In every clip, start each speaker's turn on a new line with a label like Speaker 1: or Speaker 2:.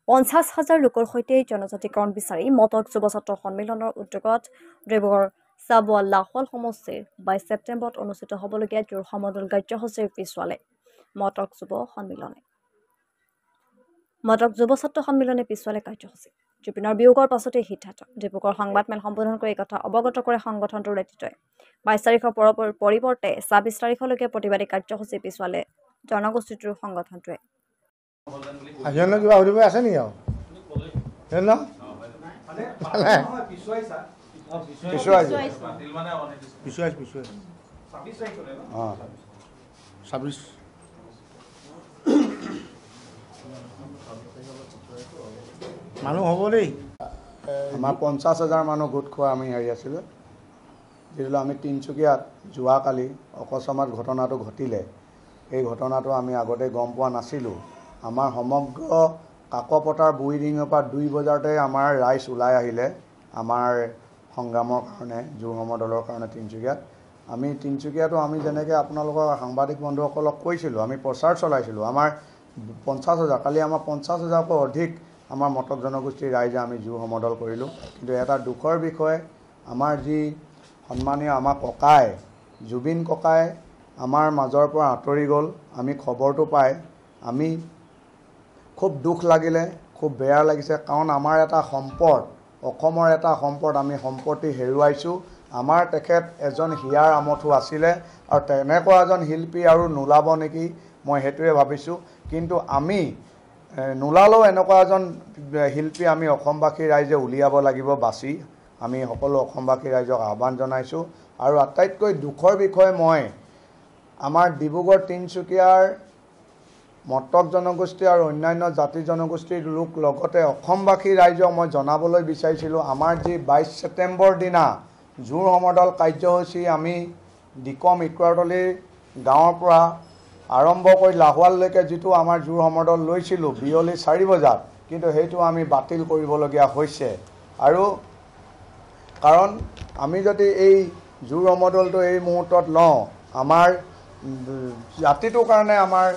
Speaker 1: 50,000 লোকৰ সৈতে জনজাতিকৰণ বিচাৰি মটক যুৱ ছাত্ৰ সন্মিলনৰ উদ্যোগত ডিব্ৰুগড় চাবুৱা লাহোৱাল সমষ্টিৰ 22 ছেপ্টেম্বৰত অনুষ্ঠিত হ'বলগীয়া জোৰ সমদল কাৰ্যসূচীৰ পিছুৱালে মটক যুৱ ছাত্ৰ সন্মিলনে পিছুৱালে কাৰ্যসূচী। জুবিনৰ বিয়োগৰ পাছতে সিদ্ধান্ত। ডিব্ৰুগড় সংবাদমেল সম্বোধন কৰি এই কথা অৱগত কৰে সংগঠনটোৰ নেতৃত্বই। 22 তাৰিখৰ পৰিৱৰ্তে 26 তাৰিখলৈকে প্ৰতিবাদী কাৰ্যসূচী পিছুৱালে জনগোষ্ঠীটোৰ সংগঠনটোৱে।
Speaker 2: আজিলৈ কিবা সুধিব আছে নেকি আৰু মানুহ হ'ব দেই।
Speaker 3: আমাৰ 50,000 মানুহ গোট খোৱা আমি হেৰি আছিলোঁ, যিহেতু আমি তিনিচুকীয়াত যোৱাকালি অকস্মাত ঘটনাটো ঘটিলে। এই ঘটনাটো আমি আগতে গম পোৱা নাছিলোঁ। আমাৰ সমগ্ৰ কাকপথাৰ বুঢ়ীডিঙৰ পৰা 2 বজাতে আমাৰ ৰাইজ ওলাই আহিলে আমাৰ সংগ্ৰামৰ কাৰণে, জোৰ সমদলৰ কাৰণে তিনিচুকীয়াত। আমি তিনিচুকীয়াতো আমি যেনেকৈ আপোনালোকৰ সাংবাদিক বন্ধুসকলক কৈছিলোঁ, আমি প্ৰচাৰ চলাইছিলোঁ। আমাৰ 50,000, কালি আমাৰ 50,000তকৈ অধিক আমাৰ মটক জনগোষ্ঠীৰ ৰাইজে আমি জোৰ সমদল কৰিলোঁ। কিন্তু এটা দুখৰ বিষয়, আমাৰ যি সন্মানীয় আমাৰ ককাই জুবিন ককাই আমাৰ মাজৰ পৰা আঁতৰি গ'ল। আমি খবৰটো পাই আমি খুব দুখ লাগিলে, খুব বেয়া লাগিছে। কাৰণ আমাৰ এটা সম্পদ, অসমৰ এটা সম্পদ, আমি সম্পত্তি হেৰুৱাইছোঁ। আমাৰ তেখেত এজন হিয়াৰ আমঠু আছিলে আৰু তেনেকুৱা এজন শিল্পী আৰু নোলাব নেকি, মই সেইটোৱে ভাবিছোঁ। কিন্তু আমি নোলালেও এনেকুৱা এজন শিল্পী আমি অসমবাসী ৰাইজে উলিয়াব লাগিব বাছি। আমি সকলো অসমবাসী ৰাইজক আহ্বান জনাইছোঁ। আৰু আটাইতকৈ দুখৰ বিষয়, মই আমাৰ ডিব্ৰুগড় তিনিচুকীয়াৰ মটক জনগোষ্ঠী আৰু অন্যান্য জাতি জনগোষ্ঠীৰ লোক লগতে অসমবাসী ৰাইজক মই জনাবলৈ বিচাৰিছিলোঁ, আমাৰ যি 22 ছেপ্টেম্বৰ দিনা জোৰ সমদল কাৰ্যসূচী আমি ডিকম ইকুৱাৰতলীৰ গাঁৱৰ পৰা আৰম্ভ কৰি লাহোৱাললৈকে যিটো আমাৰ জোৰ সমদল লৈছিলোঁ বিয়লি 4 বজাত, কিন্তু সেইটো আমি বাতিল কৰিবলগীয়া হৈছে। আৰু কাৰণ আমি যদি এই জোৰ সমদলটো এই মুহূৰ্তত লওঁ, আমাৰ জাতিটোৰ কাৰণে আমাৰ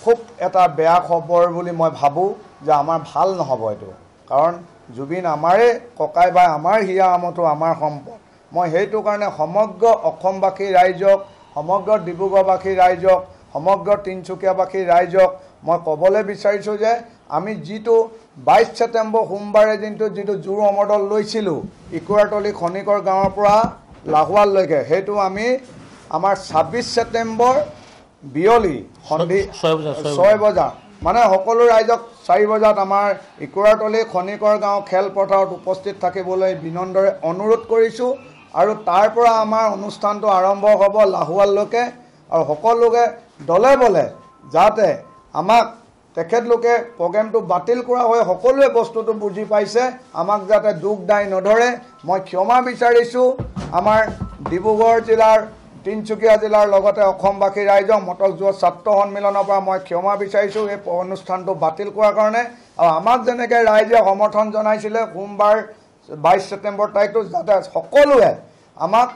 Speaker 3: খুব এটা বেয়া খবৰ বুলি মই ভাবোঁ, যে আমাৰ ভাল নহ'ব এইটো। কাৰণ জুবিন আমাৰে ককাই বা আমাৰ হিয়া আমঠু, আমাৰ সম্পদ। মই সেইটো কাৰণে সমগ্ৰ অসমবাসী ৰাইজক, সমগ্ৰ ডিব্ৰুগড়বাসী ৰাইজক, সমগ্ৰ তিনিচুকীয়াবাসী ৰাইজক মই ক'বলৈ বিচাৰিছোঁ যে আমি যিটো 22 ছেপ্টেম্বৰ সোমবাৰে যিটো জোৰ সমদল লৈছিলোঁ ইকুৱাৰতলী খনিকৰ গাঁৱৰ পৰা লাহোৱাললৈকে, সেইটো আমি আমাৰ 26 ছেপ্টেম্বৰ বিয়লি সন্ধি 6 বজাত, মানে সকলো ৰাইজক 4 বজাত আমাৰ ইকুৱাৰতলী খনিকৰ গাঁও খেলপথাৰত উপস্থিত থাকিবলৈ বিনম্ৰে অনুৰোধ কৰিছোঁ। আৰু তাৰ পৰা আমাৰ অনুষ্ঠানটো আৰম্ভ হ'ব লাহোৱাললৈকে। আৰু সকলোকে দলে বলে যাতে আমাক তেখেতলোকে প্ৰগ্ৰেমটো বাতিল কৰা হৈ সকলোৱে বস্তুটো বুজি পাইছে, আমাক যাতে দুখ দাই নধৰে মই ক্ষমা বিচাৰিছোঁ। আমাৰ ডিব্ৰুগড় জিলাৰ, তিনিচুকীয়া জিলাৰ লগতে অসমবাসী ৰাইজক মটক যুৱ ছাত্ৰ সন্মিলনৰ পৰা মই ক্ষমা বিচাৰিছোঁ এই অনুষ্ঠানটো বাতিল কৰাৰ কাৰণে। আৰু আমাক যেনেকৈ ৰাইজে সমৰ্থন জনাইছিলে সোমবাৰ 22 ছেপ্টেম্বৰ তাৰিখটো, যাতে সকলোৱে আমাক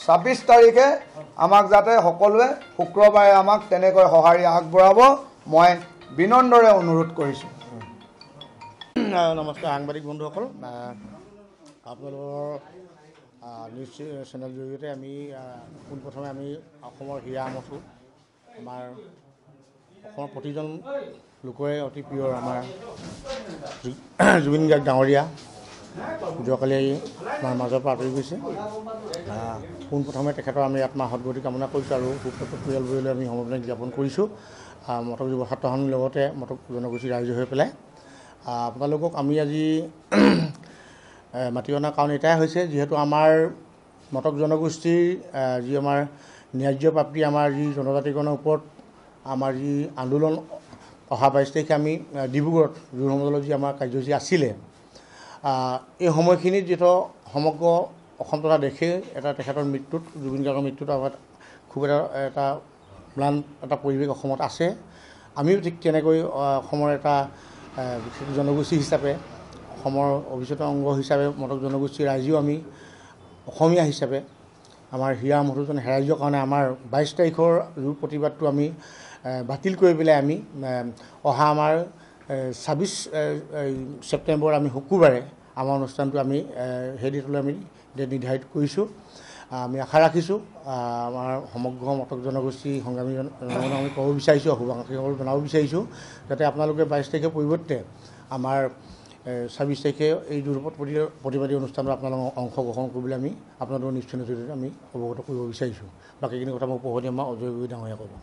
Speaker 3: 26 তাৰিখে আমাক যাতে সকলোৱে শুক্ৰবাৰে আমাক তেনেকৈ সঁহাৰি আগবঢ়াব মই বিনম্ৰে অনুৰোধ কৰিছোঁ।
Speaker 2: নমস্কাৰ সাংবাদিক বন্ধুসকল, আপোনালোকৰ নিউজ চেনেল জৰিয়তে আমি পোনপ্ৰথমে আমি অসমৰ হিয়া আমঠু, আমাৰ অসমৰ প্ৰতিজন লোকৰে অতি প্ৰিয় আমাৰ জুবিন গাৰ্গ ডাঙৰীয়া যোৱাকালি আমাৰ মাজৰ পৰা আঁতৰি গৈছে। পোনপ্ৰথমে তেখেতৰ আমি আত্মা সদগতি কামনা কৰিছোঁ আৰু সুপ্ৰত পৰিয়ালবোৰলৈ আমি সমবেদনা জ্ঞাপন কৰিছোঁ। মটক যুৱ ছাত্ৰ সন্মিলনৰ লগতে মটক জনগোষ্ঠীৰ ৰাইজ হৈ পেলাই আপোনালোকক আমি আজি মাতি অনাৰ কাৰণ এটাই হৈছে, যিহেতু আমাৰ মটক জনগোষ্ঠীৰ যি আমাৰ ন্যায্য প্ৰাপ্তি, আমাৰ যি জনজাতিকৰণৰ ওপৰত আমাৰ যি আন্দোলন অহা 22 তাৰিখে আমি ডিব্ৰুগড়ত জোৰ সমদলৰ যি আমাৰ কাৰ্যসূচী আছিলে, এই সময়খিনিত যিহেতু সমগ্ৰ অসম তথা দেশে তেখেতৰ মৃত্যুত, জুবিন গাৰ্গৰ মৃত্যুত আমাৰ খুব এটা ম্লান এটা পৰিৱেশ অসমত আছে। আমিও ঠিক তেনেকৈ অসমৰ এটা জনগোষ্ঠী হিচাপে, অসমৰ অভিজাত অংগ হিচাপে মটক জনগোষ্ঠীৰ ৰাইজেও আমি অসমীয়া হিচাপে আমাৰ হিয়া আমঠুজন হেৰাই যোৱাৰ কাৰণে আমাৰ 22 তাৰিখৰ জোৰ প্ৰতিবাদটো আমি বাতিল কৰি পেলাই আমি অহা আমাৰ 26 ছেপ্টেম্বৰ আমি শুকুৰবাৰে আমাৰ অনুষ্ঠানটো আমি সেই ডেটলৈ আমি নিৰ্ধাৰিত কৰিছোঁ। আমি আশা ৰাখিছোঁ আমাৰ সমগ্ৰ মটক জনগোষ্ঠী সংগ্ৰামী আমি ক'ব বিচাৰিছোঁ, শুভাকাংক্ষীসকলক জনাব বিচাৰিছোঁ যাতে আপোনালোকে 22 তাৰিখে পৰিৱৰ্তে আমাৰ 26 তাৰিখে এই দুৰূপত প্ৰতিবাদী অনুষ্ঠানত আপোনালোকক অংশগ্ৰহণ কৰিবলৈ আমি আপোনালোকৰ নিশ্চয় আমি অৱগত কৰিব বিচাৰিছোঁ। বাকীখিনি কথা মই উপভোগ আমাৰ অজয় গগৈ ডাঙৰীয়া ক'ব।